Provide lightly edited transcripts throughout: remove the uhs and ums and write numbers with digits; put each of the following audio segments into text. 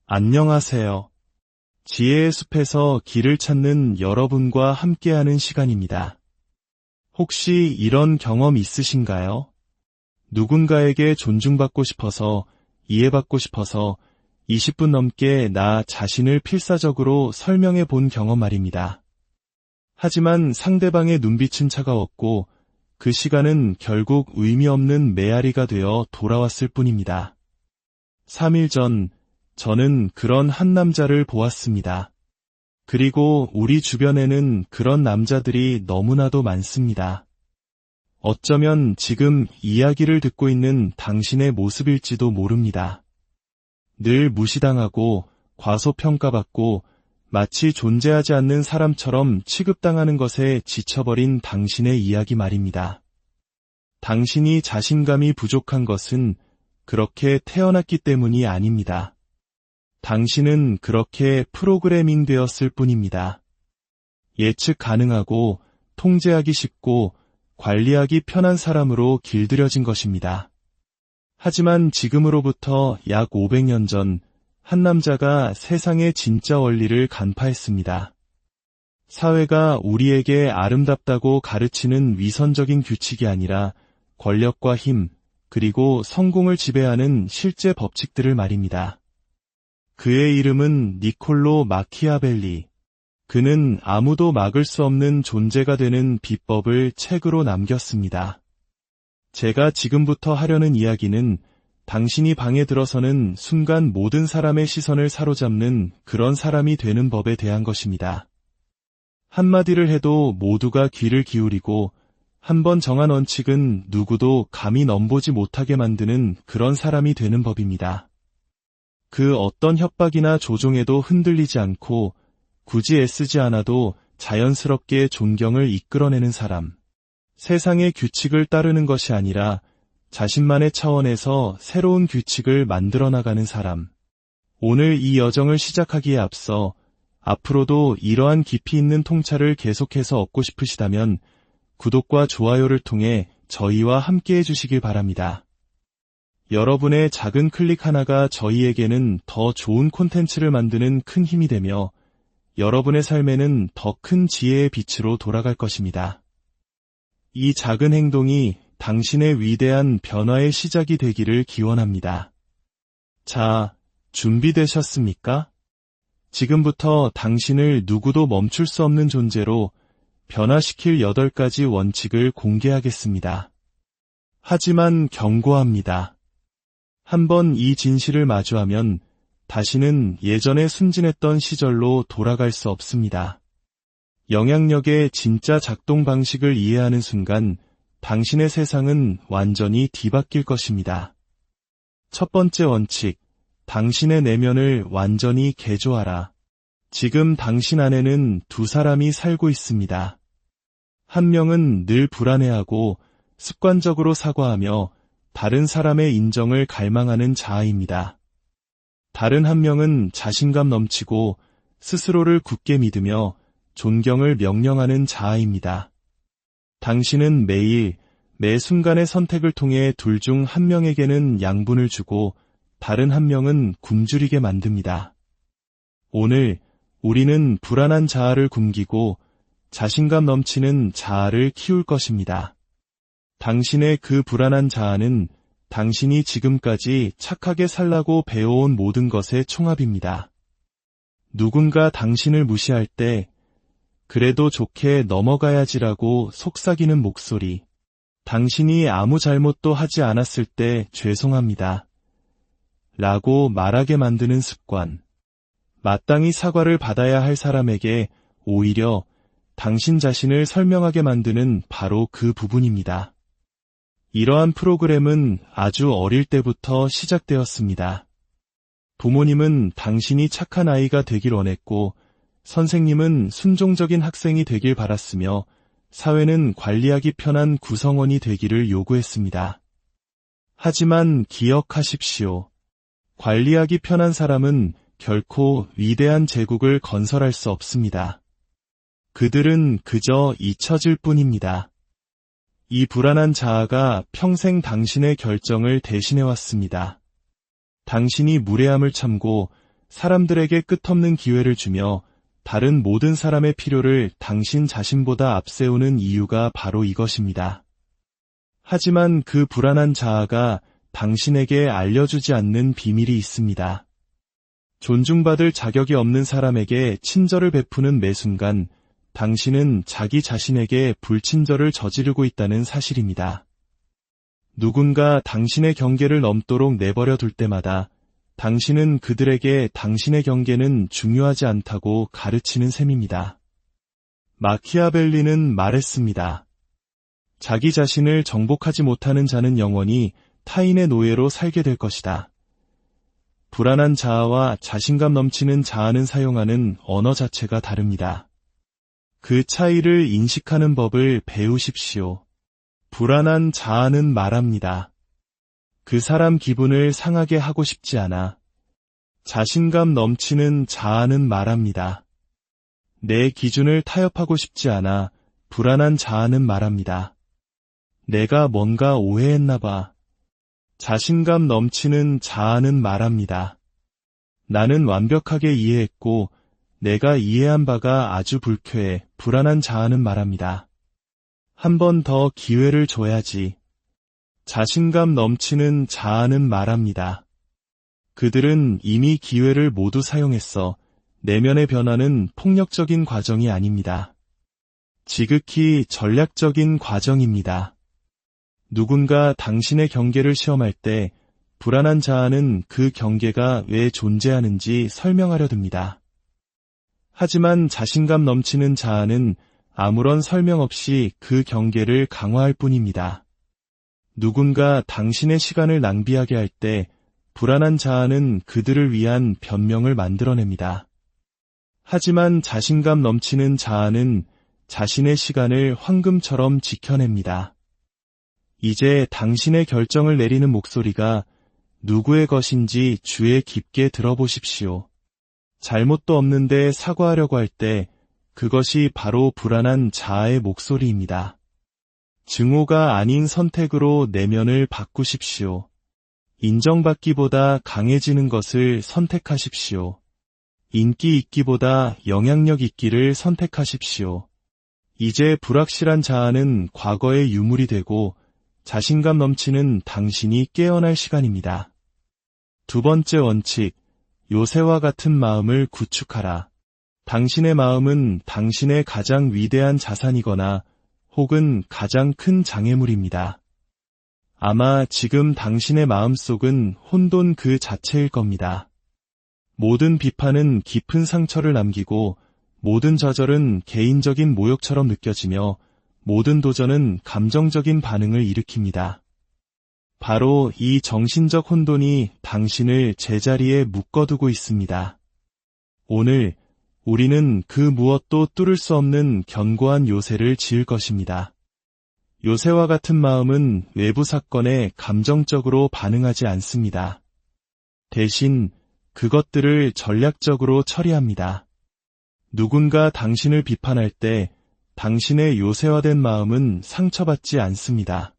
안녕하세요. 지혜의 숲에서 길을 찾는 여러분과 함께하는 시간입니다. 혹시 이런 경험 있으신가요? 누군가에게 존중받고 싶어서, 이해받고 싶어서 20분 넘게 나 자신을 필사적으로 설명해 본 경험 말입니다. 하지만 상대방의 눈빛은 차가웠고 그 시간은 결국 의미 없는 메아리가 되어 돌아왔을 뿐입니다. 3일 전 저는 그런 한 남자를 보았습니다. 그리고 우리 주변에는 그런 남자들이 너무나도 많습니다. 어쩌면 지금 이야기를 듣고 있는 당신의 모습일지도 모릅니다. 늘 무시당하고 과소평가받고 마치 존재하지 않는 사람처럼 취급당하는 것에 지쳐버린 당신의 이야기 말입니다. 당신이 자신감이 부족한 것은 그렇게 태어났기 때문이 아닙니다. 당신은 그렇게 프로그래밍 되었을 뿐입니다. 예측 가능하고 통제하기 쉽고 관리하기 편한 사람으로 길들여진 것입니다. 하지만 지금으로부터 약 500년 전 한 남자가 세상의 진짜 원리를 간파했습니다. 사회가 우리에게 아름답다고 가르치는 위선적인 규칙이 아니라 권력과 힘, 그리고 성공을 지배하는 실제 법칙들을 말입니다. 그의 이름은 니콜로 마키아벨리. 그는 아무도 막을 수 없는 존재가 되는 비법을 책으로 남겼습니다. 제가 지금부터 하려는 이야기는 당신이 방에 들어서는 순간 모든 사람의 시선을 사로잡는 그런 사람이 되는 법에 대한 것입니다. 한마디를 해도 모두가 귀를 기울이고 한번 정한 원칙은 누구도 감히 넘보지 못하게 만드는 그런 사람이 되는 법입니다. 그 어떤 협박이나 조종에도 흔들리지 않고 굳이 애쓰지 않아도 자연스럽게 존경을 이끌어내는 사람. 세상의 규칙을 따르는 것이 아니라 자신만의 차원에서 새로운 규칙을 만들어 나가는 사람. 오늘 이 여정을 시작하기에 앞서 앞으로도 이러한 깊이 있는 통찰을 계속해서 얻고 싶으시다면 구독과 좋아요를 통해 저희와 함께 해주시길 바랍니다. 여러분의 작은 클릭 하나가 저희에게는 더 좋은 콘텐츠를 만드는 큰 힘이 되며 여러분의 삶에는 더 큰 지혜의 빛으로 돌아갈 것입니다. 이 작은 행동이 당신의 위대한 변화의 시작이 되기를 기원합니다. 자, 준비되셨습니까? 지금부터 당신을 누구도 멈출 수 없는 존재로 변화시킬 8가지 원칙을 공개하겠습니다. 하지만 경고합니다. 한번 이 진실을 마주하면 다시는 예전에 순진했던 시절로 돌아갈 수 없습니다. 영향력의 진짜 작동 방식을 이해하는 순간 당신의 세상은 완전히 뒤바뀔 것입니다. 첫 번째 원칙, 당신의 내면을 완전히 개조하라. 지금 당신 안에는 두 사람이 살고 있습니다. 한 명은 늘 불안해하고 습관적으로 사과하며 다른 사람의 인정을 갈망하는 자아입니다. 다른 한 명은 자신감 넘치고 스스로를 굳게 믿으며 존경을 명령하는 자아입니다. 당신은 매일, 매 순간의 선택을 통해 둘 중 한 명에게는 양분을 주고 다른 한 명은 굶주리게 만듭니다. 오늘 우리는 불안한 자아를 굶기고 자신감 넘치는 자아를 키울 것입니다. 당신의 그 불안한 자아는 당신이 지금까지 착하게 살라고 배워온 모든 것의 총합입니다. 누군가 당신을 무시할 때 그래도 좋게 넘어가야지라고 속삭이는 목소리. 당신이 아무 잘못도 하지 않았을 때 죄송합니다. 라고 말하게 만드는 습관. 마땅히 사과를 받아야 할 사람에게 오히려 당신 자신을 설명하게 만드는 바로 그 부분입니다. 이러한 프로그램은 아주 어릴 때부터 시작되었습니다. 부모님은 당신이 착한 아이가 되길 원했고 선생님은 순종적인 학생이 되길 바랐으며 사회는 관리하기 편한 구성원이 되기를 요구했습니다. 하지만 기억하십시오. 관리하기 편한 사람은 결코 위대한 제국을 건설할 수 없습니다. 그들은 그저 잊혀질 뿐입니다. 이 불안한 자아가 평생 당신의 결정을 대신해왔습니다. 당신이 무례함을 참고 사람들에게 끝없는 기회를 주며 다른 모든 사람의 필요를 당신 자신보다 앞세우는 이유가 바로 이것입니다. 하지만 그 불안한 자아가 당신에게 알려주지 않는 비밀이 있습니다. 존중받을 자격이 없는 사람에게 친절을 베푸는 매 순간 당신은 자기 자신에게 불친절을 저지르고 있다는 사실입니다. 누군가 당신의 경계를 넘도록 내버려 둘 때마다 당신은 그들에게 당신의 경계는 중요하지 않다고 가르치는 셈입니다. 마키아벨리는 말했습니다. 자기 자신을 정복하지 못하는 자는 영원히 타인의 노예로 살게 될 것이다. 불안한 자아와 자신감 넘치는 자아는 사용하는 언어 자체가 다릅니다. 그 차이를 인식하는 법을 배우십시오. 불안한 자아는 말합니다. 그 사람 기분을 상하게 하고 싶지 않아. 자신감 넘치는 자아는 말합니다. 내 기준을 타협하고 싶지 않아. 불안한 자아는 말합니다. 내가 뭔가 오해했나 봐. 자신감 넘치는 자아는 말합니다. 나는 완벽하게 이해했고 내가 이해한 바가 아주 불쾌해. 불안한 자아는 말합니다. 한 번 더 기회를 줘야지. 자신감 넘치는 자아는 말합니다. 그들은 이미 기회를 모두 사용했어. 내면의 변화는 폭력적인 과정이 아닙니다. 지극히 전략적인 과정입니다. 누군가 당신의 경계를 시험할 때 불안한 자아는 그 경계가 왜 존재하는지 설명하려 듭니다. 하지만 자신감 넘치는 자아는 아무런 설명 없이 그 경계를 강화할 뿐입니다. 누군가 당신의 시간을 낭비하게 할 때 불안한 자아는 그들을 위한 변명을 만들어냅니다. 하지만 자신감 넘치는 자아는 자신의 시간을 황금처럼 지켜냅니다. 이제 당신의 결정을 내리는 목소리가 누구의 것인지 주의 깊게 들어보십시오. 잘못도 없는데 사과하려고 할 때 그것이 바로 불안한 자아의 목소리입니다. 증오가 아닌 선택으로 내면을 바꾸십시오. 인정받기보다 강해지는 것을 선택하십시오. 인기 있기보다 영향력 있기를 선택하십시오. 이제 불확실한 자아는 과거의 유물이 되고 자신감 넘치는 당신이 깨어날 시간입니다. 두 번째 원칙, 요새와 같은 마음을 구축하라. 당신의 마음은 당신의 가장 위대한 자산이거나 혹은 가장 큰 장애물입니다. 아마 지금 당신의 마음속은 혼돈 그 자체일 겁니다. 모든 비판은 깊은 상처를 남기고 모든 좌절은 개인적인 모욕처럼 느껴지며 모든 도전은 감정적인 반응을 일으킵니다. 바로 이 정신적 혼돈이 당신을 제자리에 묶어두고 있습니다. 오늘 우리는 그 무엇도 뚫을 수 없는 견고한 요새를 지을 것입니다. 요새와 같은 마음은 외부 사건에 감정적으로 반응하지 않습니다. 대신 그것들을 전략적으로 처리합니다. 누군가 당신을 비판할 때 당신의 요새화된 마음은 상처받지 않습니다.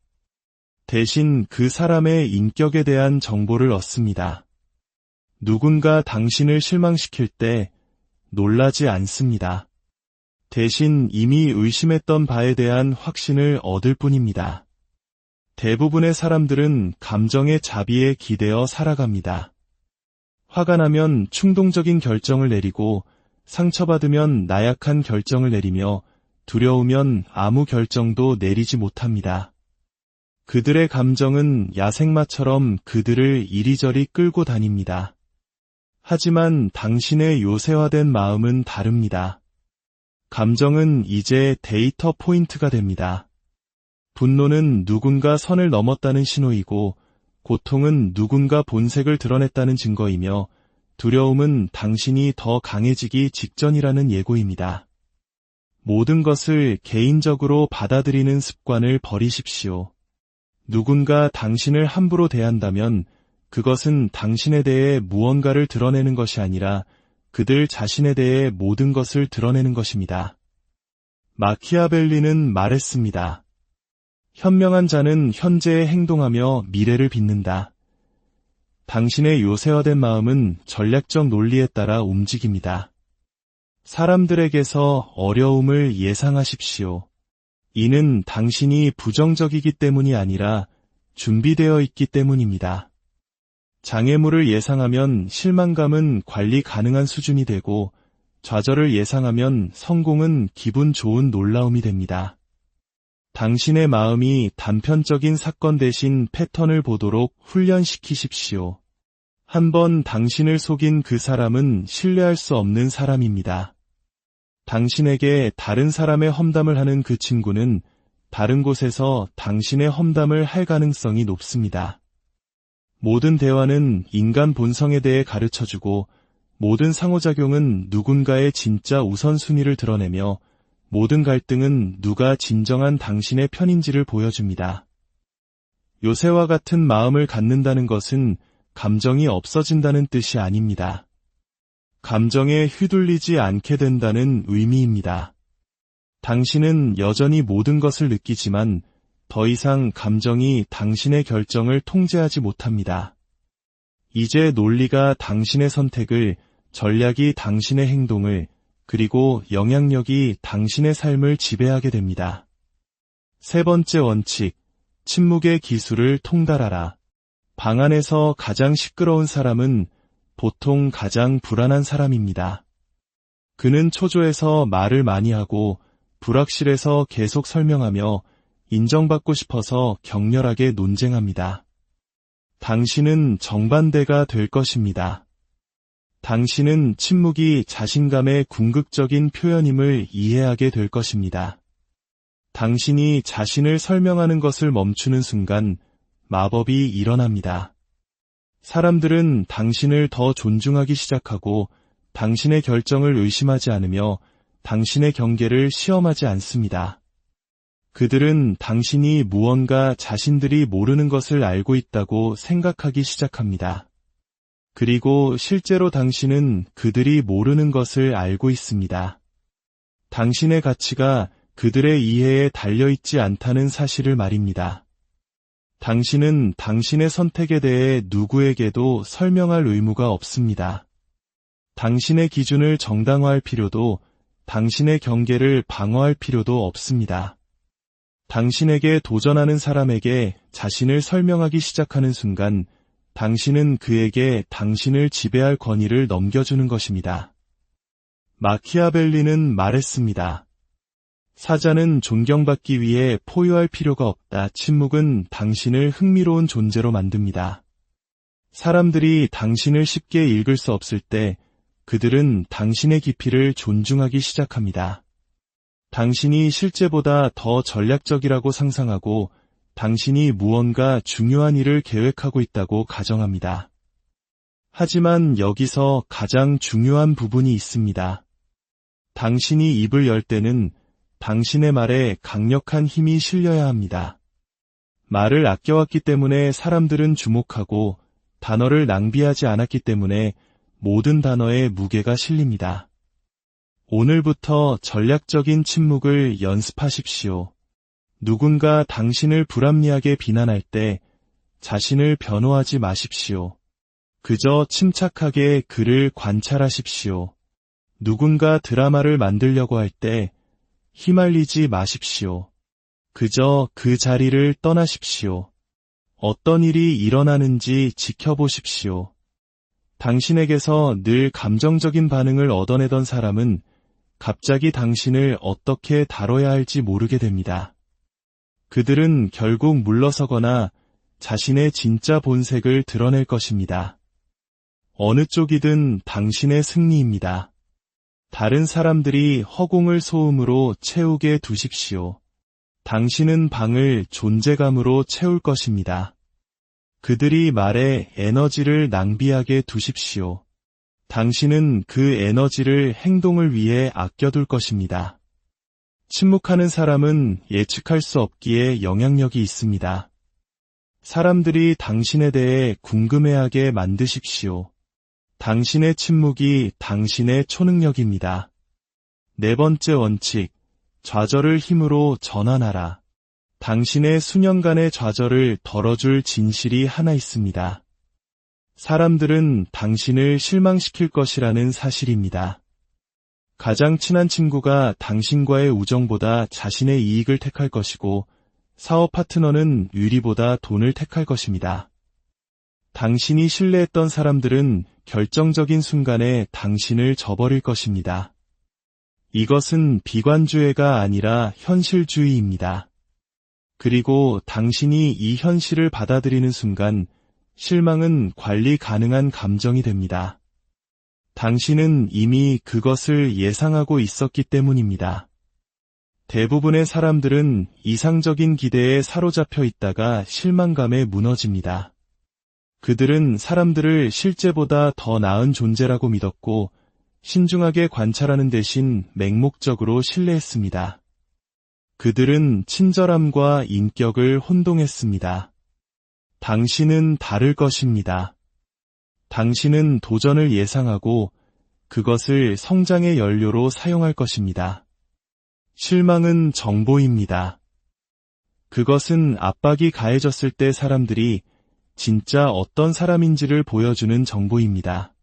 대신 그 사람의 인격에 대한 정보를 얻습니다. 누군가 당신을 실망시킬 때 놀라지 않습니다. 대신 이미 의심했던 바에 대한 확신을 얻을 뿐입니다. 대부분의 사람들은 감정의 자비에 기대어 살아갑니다. 화가 나면 충동적인 결정을 내리고 상처받으면 나약한 결정을 내리며 두려우면 아무 결정도 내리지 못합니다. 그들의 감정은 야생마처럼 그들을 이리저리 끌고 다닙니다. 하지만 당신의 요새화된 마음은 다릅니다. 감정은 이제 데이터 포인트가 됩니다. 분노는 누군가 선을 넘었다는 신호이고, 고통은 누군가 본색을 드러냈다는 증거이며, 두려움은 당신이 더 강해지기 직전이라는 예고입니다. 모든 것을 개인적으로 받아들이는 습관을 버리십시오. 누군가 당신을 함부로 대한다면 그것은 당신에 대해 무언가를 드러내는 것이 아니라 그들 자신에 대해 모든 것을 드러내는 것입니다. 마키아벨리는 말했습니다. 현명한 자는 현재에 행동하며 미래를 빚는다. 당신의 요새화된 마음은 전략적 논리에 따라 움직입니다. 사람들에게서 어려움을 예상하십시오. 이는 당신이 부정적이기 때문이 아니라 준비되어 있기 때문입니다. 장애물을 예상하면 실망감은 관리 가능한 수준이 되고, 좌절을 예상하면 성공은 기분 좋은 놀라움이 됩니다. 당신의 마음이 단편적인 사건 대신 패턴을 보도록 훈련시키십시오. 한번 당신을 속인 그 사람은 신뢰할 수 없는 사람입니다. 당신에게 다른 사람의 험담을 하는 그 친구는 다른 곳에서 당신의 험담을 할 가능성이 높습니다. 모든 대화는 인간 본성에 대해 가르쳐주고, 모든 상호작용은 누군가의 진짜 우선순위를 드러내며, 모든 갈등은 누가 진정한 당신의 편인지를 보여줍니다. 요새와 같은 마음을 갖는다는 것은 감정이 없어진다는 뜻이 아닙니다. 감정에 휘둘리지 않게 된다는 의미입니다. 당신은 여전히 모든 것을 느끼지만 더 이상 감정이 당신의 결정을 통제하지 못합니다. 이제 논리가 당신의 선택을, 전략이 당신의 행동을, 그리고 영향력이 당신의 삶을 지배하게 됩니다. 세 번째 원칙, 침묵의 기술을 통달하라. 방 안에서 가장 시끄러운 사람은 보통 가장 불안한 사람입니다. 그는 초조해서 말을 많이 하고, 불확실해서 계속 설명하며, 인정받고 싶어서 격렬하게 논쟁합니다. 당신은 정반대가 될 것입니다. 당신은 침묵이 자신감의 궁극적인 표현임을 이해하게 될 것입니다. 당신이 자신을 설명하는 것을 멈추는 순간 마법이 일어납니다. 사람들은 당신을 더 존중하기 시작하고, 당신의 결정을 의심하지 않으며 당신의 경계를 시험하지 않습니다. 그들은 당신이 무언가 자신들이 모르는 것을 알고 있다고 생각하기 시작합니다. 그리고 실제로 당신은 그들이 모르는 것을 알고 있습니다. 당신의 가치가 그들의 이해에 달려있지 않다는 사실을 말입니다. 당신은 당신의 선택에 대해 누구에게도 설명할 의무가 없습니다. 당신의 기준을 정당화할 필요도, 당신의 경계를 방어할 필요도 없습니다. 당신에게 도전하는 사람에게 자신을 설명하기 시작하는 순간, 당신은 그에게 당신을 지배할 권위를 넘겨주는 것입니다. 마키아벨리는 말했습니다. 사자는 존경받기 위해 포효할 필요가 없다. 침묵은 당신을 흥미로운 존재로 만듭니다. 사람들이 당신을 쉽게 읽을 수 없을 때, 그들은 당신의 깊이를 존중하기 시작합니다. 당신이 실제보다 더 전략적이라고 상상하고, 당신이 무언가 중요한 일을 계획하고 있다고 가정합니다. 하지만 여기서 가장 중요한 부분이 있습니다. 당신이 입을 열 때는 당신의 말에 강력한 힘이 실려야 합니다. 말을 아껴왔기 때문에 사람들은 주목하고, 단어를 낭비하지 않았기 때문에 모든 단어에 무게가 실립니다. 오늘부터 전략적인 침묵을 연습하십시오. 누군가 당신을 불합리하게 비난할 때 자신을 변호하지 마십시오. 그저 침착하게 그를 관찰하십시오. 누군가 드라마를 만들려고 할 때 휘말리지 마십시오. 그저 그 자리를 떠나십시오. 어떤 일이 일어나는지 지켜보십시오. 당신에게서 늘 감정적인 반응을 얻어내던 사람은 갑자기 당신을 어떻게 다뤄야 할지 모르게 됩니다. 그들은 결국 물러서거나 자신의 진짜 본색을 드러낼 것입니다. 어느 쪽이든 당신의 승리입니다. 다른 사람들이 허공을 소음으로 채우게 두십시오. 당신은 방을 존재감으로 채울 것입니다. 그들이 말에 에너지를 낭비하게 두십시오. 당신은 그 에너지를 행동을 위해 아껴둘 것입니다. 침묵하는 사람은 예측할 수 없기에 영향력이 있습니다. 사람들이 당신에 대해 궁금해하게 만드십시오. 당신의 침묵이 당신의 초능력입니다. 네 번째 원칙, 좌절을 힘으로 전환하라. 당신의 수년간의 좌절을 덜어줄 진실이 하나 있습니다. 사람들은 당신을 실망시킬 것이라는 사실입니다. 가장 친한 친구가 당신과의 우정보다 자신의 이익을 택할 것이고, 사업 파트너는 위리보다 돈을 택할 것입니다. 당신이 신뢰했던 사람들은 결정적인 순간에 당신을 저버릴 것입니다. 이것은 비관주의가 아니라 현실주의입니다. 그리고 당신이 이 현실을 받아들이는 순간 실망은 관리 가능한 감정이 됩니다. 당신은 이미 그것을 예상하고 있었기 때문입니다. 대부분의 사람들은 이상적인 기대에 사로잡혀 있다가 실망감에 무너집니다. 그들은 사람들을 실제보다 더 나은 존재라고 믿었고 신중하게 관찰하는 대신 맹목적으로 신뢰했습니다. 그들은 친절함과 인격을 혼동했습니다. 당신은 다를 것입니다. 당신은 도전을 예상하고 그것을 성장의 연료로 사용할 것입니다. 실망은 정보입니다. 그것은 압박이 가해졌을 때 사람들이 진짜 어떤 사람인지를 보여주는 정보입니다.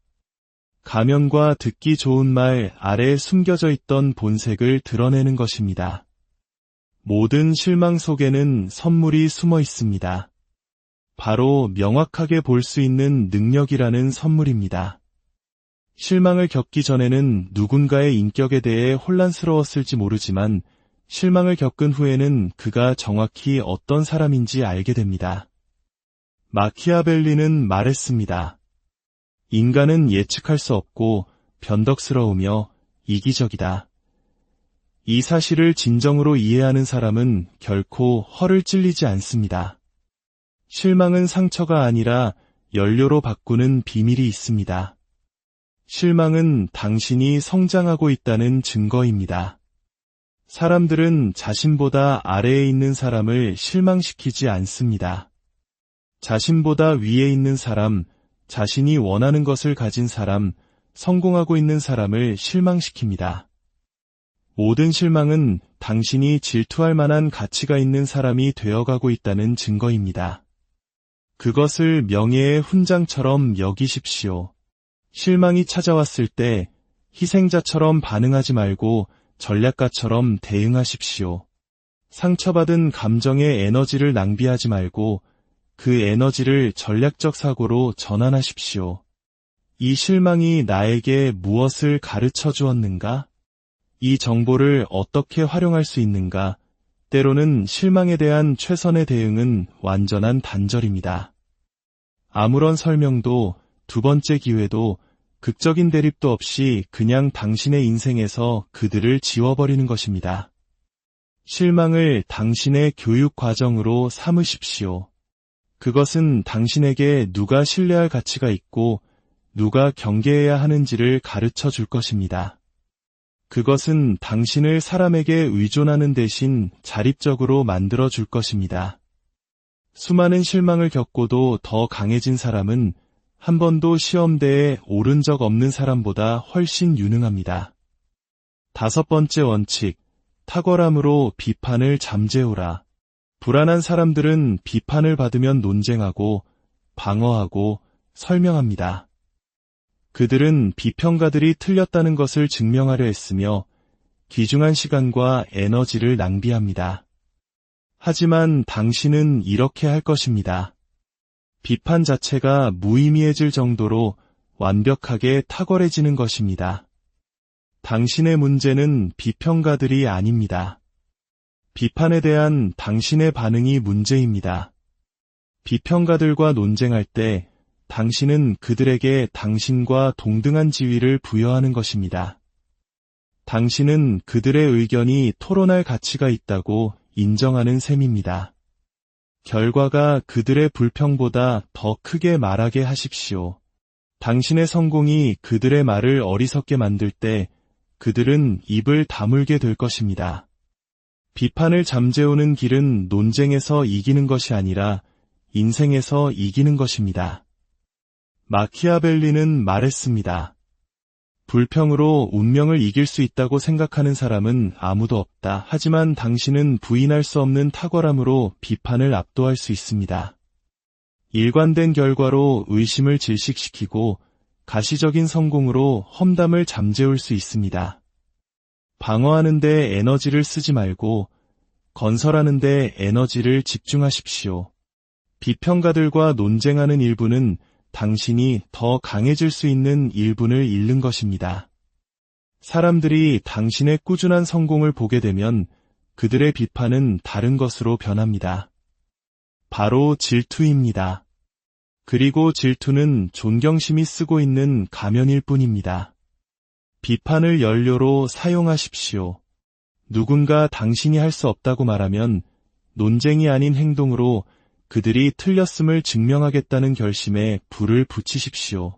가면과 듣기 좋은 말 아래에 숨겨져 있던 본색을 드러내는 것입니다. 모든 실망 속에는 선물이 숨어 있습니다. 바로 명확하게 볼 수 있는 능력이라는 선물입니다. 실망을 겪기 전에는 누군가의 인격에 대해 혼란스러웠을지 모르지만 실망을 겪은 후에는 그가 정확히 어떤 사람인지 알게 됩니다. 마키아벨리는 말했습니다. 인간은 예측할 수 없고 변덕스러우며 이기적이다. 이 사실을 진정으로 이해하는 사람은 결코 허를 찔리지 않습니다. 실망은 상처가 아니라 연료로 바꾸는 비밀이 있습니다. 실망은 당신이 성장하고 있다는 증거입니다. 사람들은 자신보다 아래에 있는 사람을 실망시키지 않습니다. 자신보다 위에 있는 사람, 자신이 원하는 것을 가진 사람, 성공하고 있는 사람을 실망시킵니다. 모든 실망은 당신이 질투할 만한 가치가 있는 사람이 되어가고 있다는 증거입니다. 그것을 명예의 훈장처럼 여기십시오. 실망이 찾아왔을 때 희생자처럼 반응하지 말고 전략가처럼 대응하십시오. 상처받은 감정의 에너지를 낭비하지 말고 그 에너지를 전략적 사고로 전환하십시오. 이 실망이 나에게 무엇을 가르쳐 주었는가? 이 정보를 어떻게 활용할 수 있는가? 때로는 실망에 대한 최선의 대응은 완전한 단절입니다. 아무런 설명도 두 번째 기회도 극적인 대립도 없이 그냥 당신의 인생에서 그들을 지워버리는 것입니다. 실망을 당신의 교육 과정으로 삼으십시오. 그것은 당신에게 누가 신뢰할 가치가 있고 누가 경계해야 하는지를 가르쳐 줄 것입니다. 그것은 당신을 사람에게 의존하는 대신 자립적으로 만들어 줄 것입니다. 수많은 실망을 겪고도 더 강해진 사람은 한 번도 시험대에 오른 적 없는 사람보다 훨씬 유능합니다. 5번째 원칙, 탁월함으로 비판을 잠재우라. 불안한 사람들은 비판을 받으면 논쟁하고 방어하고 설명합니다. 그들은 비평가들이 틀렸다는 것을 증명하려 했으며 귀중한 시간과 에너지를 낭비합니다. 하지만 당신은 이렇게 할 것입니다. 비판 자체가 무의미해질 정도로 완벽하게 탁월해지는 것입니다. 당신의 문제는 비평가들이 아닙니다. 비판에 대한 당신의 반응이 문제입니다. 비평가들과 논쟁할 때 당신은 그들에게 당신과 동등한 지위를 부여하는 것입니다. 당신은 그들의 의견이 토론할 가치가 있다고 인정하는 셈입니다. 결과가 그들의 불평보다 더 크게 말하게 하십시오. 당신의 성공이 그들의 말을 어리석게 만들 때 그들은 입을 다물게 될 것입니다. 비판을 잠재우는 길은 논쟁에서 이기는 것이 아니라 인생에서 이기는 것입니다. 마키아벨리는 말했습니다. 불평으로 운명을 이길 수 있다고 생각하는 사람은 아무도 없다. 하지만 당신은 부인할 수 없는 탁월함으로 비판을 압도할 수 있습니다. 일관된 결과로 의심을 질식시키고 가시적인 성공으로 험담을 잠재울 수 있습니다. 방어하는 데 에너지를 쓰지 말고 건설하는 데 에너지를 집중하십시오. 비평가들과 논쟁하는 일부는 당신이 더 강해질 수 있는 일분을 잃는 것입니다. 사람들이 당신의 꾸준한 성공을 보게 되면 그들의 비판은 다른 것으로 변합니다. 바로 질투입니다. 그리고 질투는 존경심이 쓰고 있는 가면일 뿐입니다. 비판을 연료로 사용하십시오. 누군가 당신이 할 수 없다고 말하면 논쟁이 아닌 행동으로 그들이 틀렸음을 증명하겠다는 결심에 불을 붙이십시오.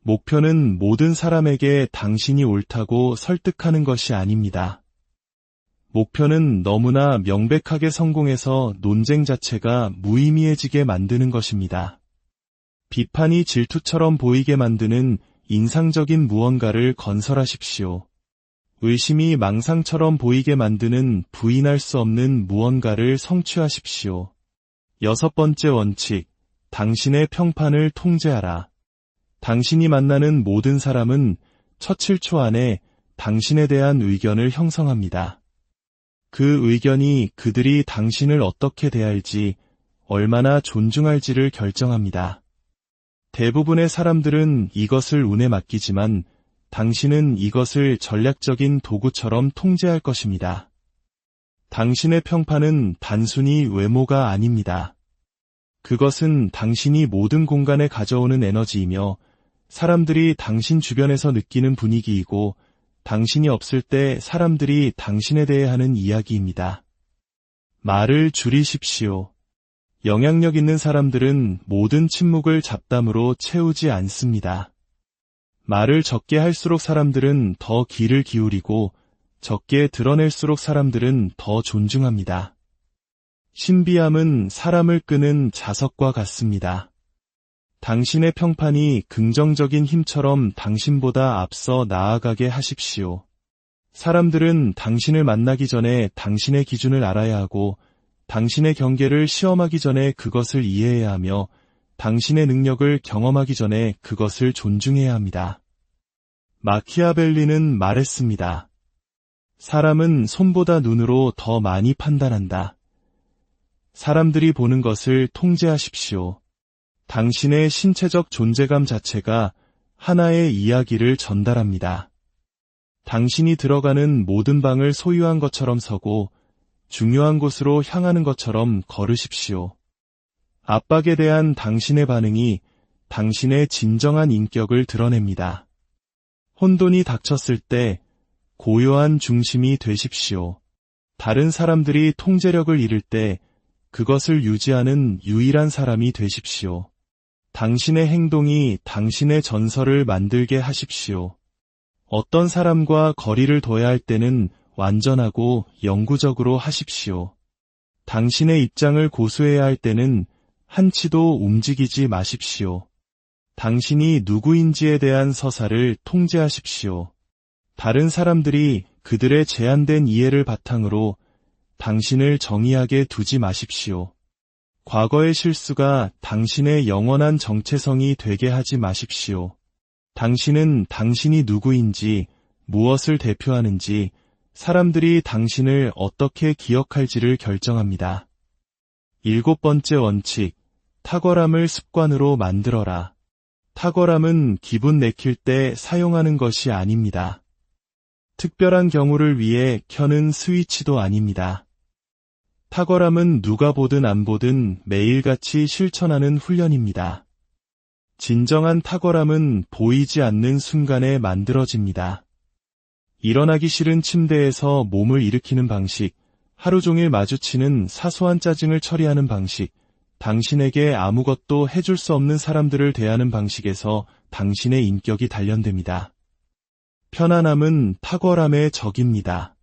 목표는 모든 사람에게 당신이 옳다고 설득하는 것이 아닙니다. 목표는 너무나 명백하게 성공해서 논쟁 자체가 무의미해지게 만드는 것입니다. 비판이 질투처럼 보이게 만드는 인상적인 무언가를 건설하십시오. 의심이 망상처럼 보이게 만드는 부인할 수 없는 무언가를 성취하십시오. 6번째 원칙, 당신의 평판을 통제하라. 당신이 만나는 모든 사람은 첫 7초 안에 당신에 대한 의견을 형성합니다. 그 의견이 그들이 당신을 어떻게 대할지, 얼마나 존중할지를 결정합니다. 대부분의 사람들은 이것을 운에 맡기지만 당신은 이것을 전략적인 도구처럼 통제할 것입니다. 당신의 평판은 단순히 외모가 아닙니다. 그것은 당신이 모든 공간에 가져오는 에너지이며 사람들이 당신 주변에서 느끼는 분위기이고 당신이 없을 때 사람들이 당신에 대해 하는 이야기입니다. 말을 줄이십시오. 영향력 있는 사람들은 모든 침묵을 잡담으로 채우지 않습니다. 말을 적게 할수록 사람들은 더 귀를 기울이고 적게 드러낼수록 사람들은 더 존중합니다. 신비함은 사람을 끄는 자석과 같습니다. 당신의 평판이 긍정적인 힘처럼 당신보다 앞서 나아가게 하십시오. 사람들은 당신을 만나기 전에 당신의 기준을 알아야 하고 당신의 경계를 시험하기 전에 그것을 이해해야 하며 당신의 능력을 경험하기 전에 그것을 존중해야 합니다. 마키아벨리는 말했습니다. 사람은 손보다 눈으로 더 많이 판단한다. 사람들이 보는 것을 통제하십시오. 당신의 신체적 존재감 자체가 하나의 이야기를 전달합니다. 당신이 들어가는 모든 방을 소유한 것처럼 서고 중요한 곳으로 향하는 것처럼 걸으십시오. 압박에 대한 당신의 반응이 당신의 진정한 인격을 드러냅니다. 혼돈이 닥쳤을 때 고요한 중심이 되십시오. 다른 사람들이 통제력을 잃을 때 그것을 유지하는 유일한 사람이 되십시오. 당신의 행동이 당신의 전설을 만들게 하십시오. 어떤 사람과 거리를 둬야 할 때는 완전하고 영구적으로 하십시오. 당신의 입장을 고수해야 할 때는 한치도 움직이지 마십시오. 당신이 누구인지에 대한 서사를 통제하십시오. 다른 사람들이 그들의 제한된 이해를 바탕으로 당신을 정의하게 두지 마십시오. 과거의 실수가 당신의 영원한 정체성이 되게 하지 마십시오. 당신은 당신이 누구인지, 무엇을 대표하는지, 사람들이 당신을 어떻게 기억할지를 결정합니다. 7번째 원칙, 탁월함을 습관으로 만들어라. 탁월함은 기분 내킬 때 사용하는 것이 아닙니다. 특별한 경우를 위해 켜는 스위치도 아닙니다. 탁월함은 누가 보든 안 보든 매일같이 실천하는 훈련입니다. 진정한 탁월함은 보이지 않는 순간에 만들어집니다. 일어나기 싫은 침대에서 몸을 일으키는 방식, 하루 종일 마주치는 사소한 짜증을 처리하는 방식, 당신에게 아무것도 해줄 수 없는 사람들을 대하는 방식에서 당신의 인격이 단련됩니다. 편안함은 탁월함의 적입니다.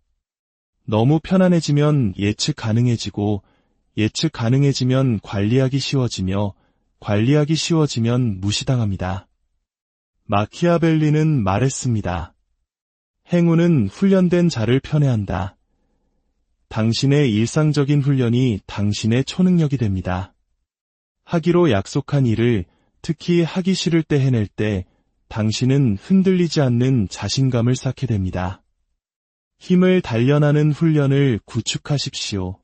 너무 편안해지면 예측 가능해지고, 예측 가능해지면 관리하기 쉬워지며, 관리하기 쉬워지면 무시당합니다. 마키아벨리는 말했습니다. 행운은 훈련된 자를 편애한다. 당신의 일상적인 훈련이 당신의 초능력이 됩니다. 하기로 약속한 일을 특히 하기 싫을 때 해낼 때 당신은 흔들리지 않는 자신감을 쌓게 됩니다. 힘을 단련하는 훈련을 구축하십시오.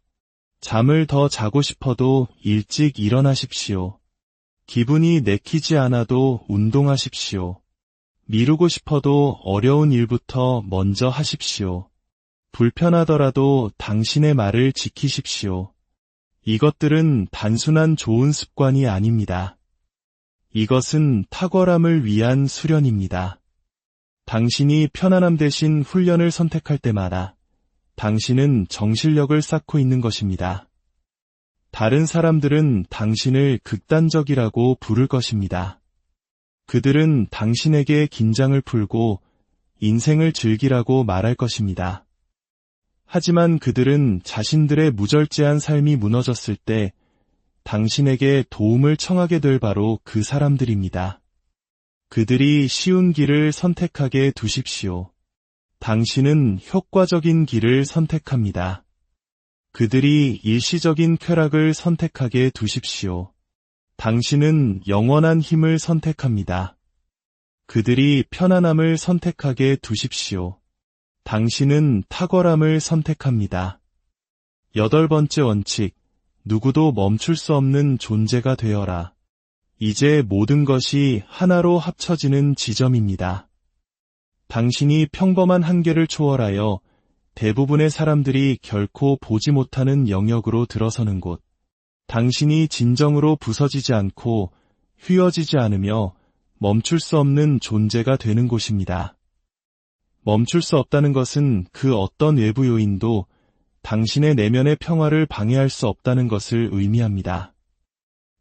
잠을 더 자고 싶어도 일찍 일어나십시오. 기분이 내키지 않아도 운동하십시오. 미루고 싶어도 어려운 일부터 먼저 하십시오. 불편하더라도 당신의 말을 지키십시오. 이것들은 단순한 좋은 습관이 아닙니다. 이것은 탁월함을 위한 수련입니다. 당신이 편안함 대신 훈련을 선택할 때마다 당신은 정신력을 쌓고 있는 것입니다. 다른 사람들은 당신을 극단적이라고 부를 것입니다. 그들은 당신에게 긴장을 풀고 인생을 즐기라고 말할 것입니다. 하지만 그들은 자신들의 무절제한 삶이 무너졌을 때 당신에게 도움을 청하게 될 바로 그 사람들입니다. 그들이 쉬운 길을 선택하게 두십시오. 당신은 효과적인 길을 선택합니다. 그들이 일시적인 쾌락을 선택하게 두십시오. 당신은 영원한 힘을 선택합니다. 그들이 편안함을 선택하게 두십시오. 당신은 탁월함을 선택합니다. 8번째 원칙, 누구도 멈출 수 없는 존재가 되어라. 이제 모든 것이 하나로 합쳐지는 지점입니다. 당신이 평범한 한계를 초월하여 대부분의 사람들이 결코 보지 못하는 영역으로 들어서는 곳. 당신이 진정으로 부서지지 않고 휘어지지 않으며 멈출 수 없는 존재가 되는 곳입니다. 멈출 수 없다는 것은 그 어떤 외부 요인도 당신의 내면의 평화를 방해할 수 없다는 것을 의미합니다.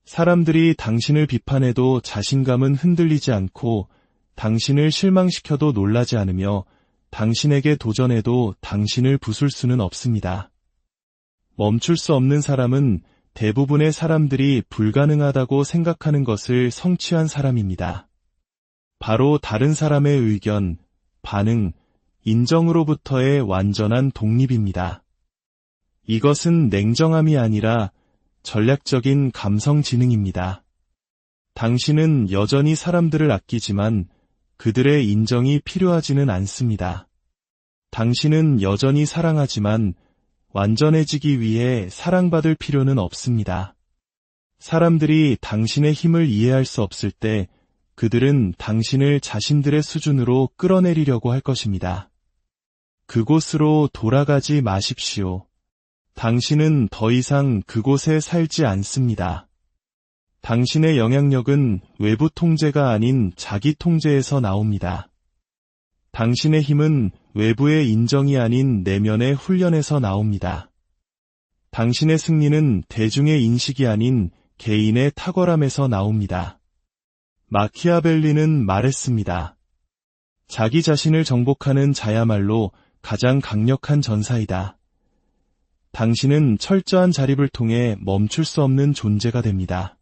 사람들이 당신을 비판해도 자신감은 흔들리지 않고 당신을 실망시켜도 놀라지 않으며 당신에게 도전해도 당신을 부술 수는 없습니다. 멈출 수 없는 사람은 대부분의 사람들이 불가능하다고 생각하는 것을 성취한 사람입니다. 바로 다른 사람의 의견, 반응, 인정으로부터의 완전한 독립입니다. 이것은 냉정함이 아니라 전략적인 감성 지능입니다. 당신은 여전히 사람들을 아끼지만 그들의 인정이 필요하지는 않습니다. 당신은 여전히 사랑하지만 완전해지기 위해 사랑받을 필요는 없습니다. 사람들이 당신의 힘을 이해할 수 없을 때 그들은 당신을 자신들의 수준으로 끌어내리려고 할 것입니다. 그곳으로 돌아가지 마십시오. 당신은 더 이상 그곳에 살지 않습니다. 당신의 영향력은 외부 통제가 아닌 자기 통제에서 나옵니다. 당신의 힘은 외부의 인정이 아닌 내면의 훈련에서 나옵니다. 당신의 승리는 대중의 인식이 아닌 개인의 탁월함에서 나옵니다. 마키아벨리는 말했습니다. 자기 자신을 정복하는 자야말로 가장 강력한 전사이다. 당신은 철저한 자립을 통해 멈출 수 없는 존재가 됩니다.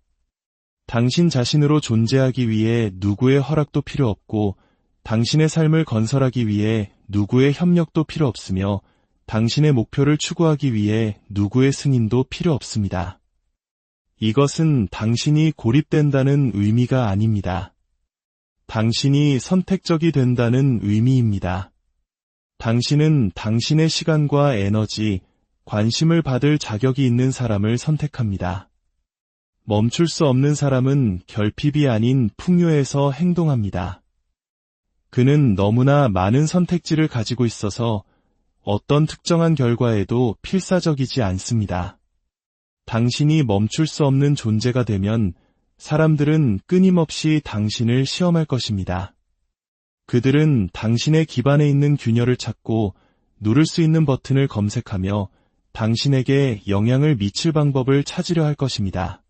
당신 자신으로 존재하기 위해 누구의 허락도 필요 없고 당신의 삶을 건설하기 위해 누구의 협력도 필요 없으며 당신의 목표를 추구하기 위해 누구의 승인도 필요 없습니다. 이것은 당신이 고립된다는 의미가 아닙니다. 당신이 선택적이 된다는 의미입니다. 당신은 당신의 시간과 에너지, 관심을 받을 자격이 있는 사람을 선택합니다. 멈출 수 없는 사람은 결핍이 아닌 풍요에서 행동합니다. 그는 너무나 많은 선택지를 가지고 있어서 어떤 특정한 결과에도 필사적이지 않습니다. 당신이 멈출 수 없는 존재가 되면 사람들은 끊임없이 당신을 시험할 것입니다. 그들은 당신의 기반에 있는 균열을 찾고 누를 수 있는 버튼을 검색하며 당신에게 영향을 미칠 방법을 찾으려 할 것입니다.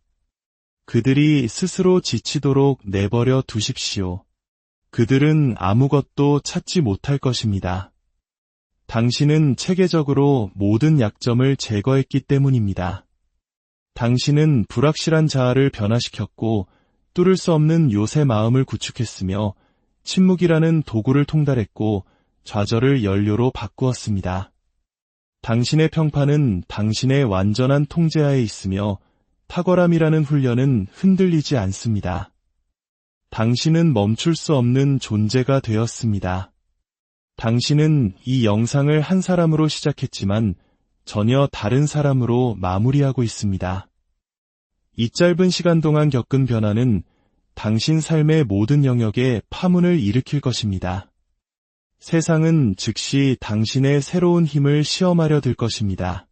그들이 스스로 지치도록 내버려 두십시오. 그들은 아무것도 찾지 못할 것입니다. 당신은 체계적으로 모든 약점을 제거했기 때문입니다. 당신은 불확실한 자아를 변화시켰고 뚫을 수 없는 요새 마음을 구축했으며 침묵이라는 도구를 통달했고 좌절을 연료로 바꾸었습니다. 당신의 평판은 당신의 완전한 통제하에 있으며 탁월함이라는 훈련은 흔들리지 않습니다. 당신은 멈출 수 없는 존재가 되었습니다. 당신은 이 영상을 한 사람으로 시작했지만 전혀 다른 사람으로 마무리하고 있습니다. 이 짧은 시간 동안 겪은 변화는 당신 삶의 모든 영역에 파문을 일으킬 것입니다. 세상은 즉시 당신의 새로운 힘을 시험하려 들 것입니다.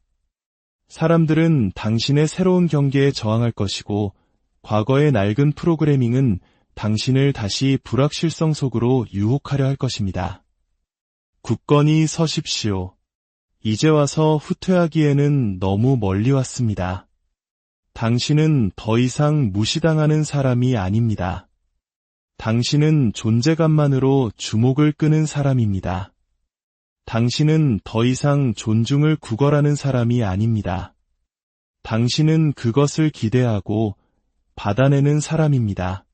사람들은 당신의 새로운 경계에 저항할 것이고, 과거의 낡은 프로그래밍은 당신을 다시 불확실성 속으로 유혹하려 할 것입니다. 굳건히 서십시오. 이제 와서 후퇴하기에는 너무 멀리 왔습니다. 당신은 더 이상 무시당하는 사람이 아닙니다. 당신은 존재감만으로 주목을 끄는 사람입니다. 당신은 더 이상 존중을 구걸하는 사람이 아닙니다. 당신은 그것을 기대하고 받아내는 사람입니다.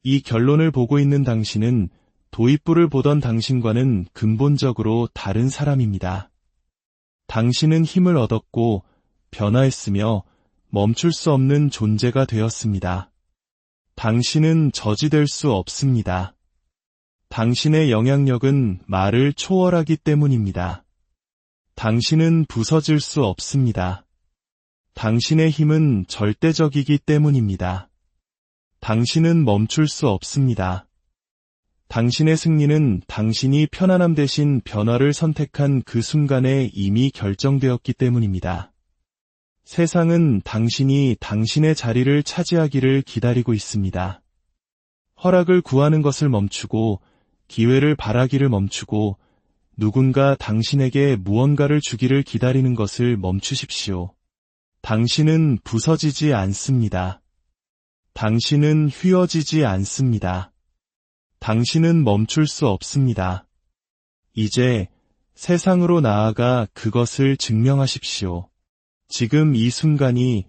이 결론을 보고 있는 당신은 도입부를 보던 당신과는 근본적으로 다른 사람입니다. 당신은 힘을 얻었고 변화했으며 멈출 수 없는 존재가 되었습니다. 당신은 저지될 수 없습니다. 당신의 영향력은 말을 초월하기 때문입니다. 당신은 부서질 수 없습니다. 당신의 힘은 절대적이기 때문입니다. 당신은 멈출 수 없습니다. 당신의 승리는 당신이 편안함 대신 변화를 선택한 그 순간에 이미 결정되었기 때문입니다. 세상은 당신이 당신의 자리를 차지하기를 기다리고 있습니다. 허락을 구하는 것을 멈추고 기회를 바라기를 멈추고 누군가 당신에게 무언가를 주기를 기다리는 것을 멈추십시오. 당신은 부서지지 않습니다. 당신은 휘어지지 않습니다. 당신은 멈출 수 없습니다. 이제 세상으로 나아가 그것을 증명하십시오. 지금 이 순간이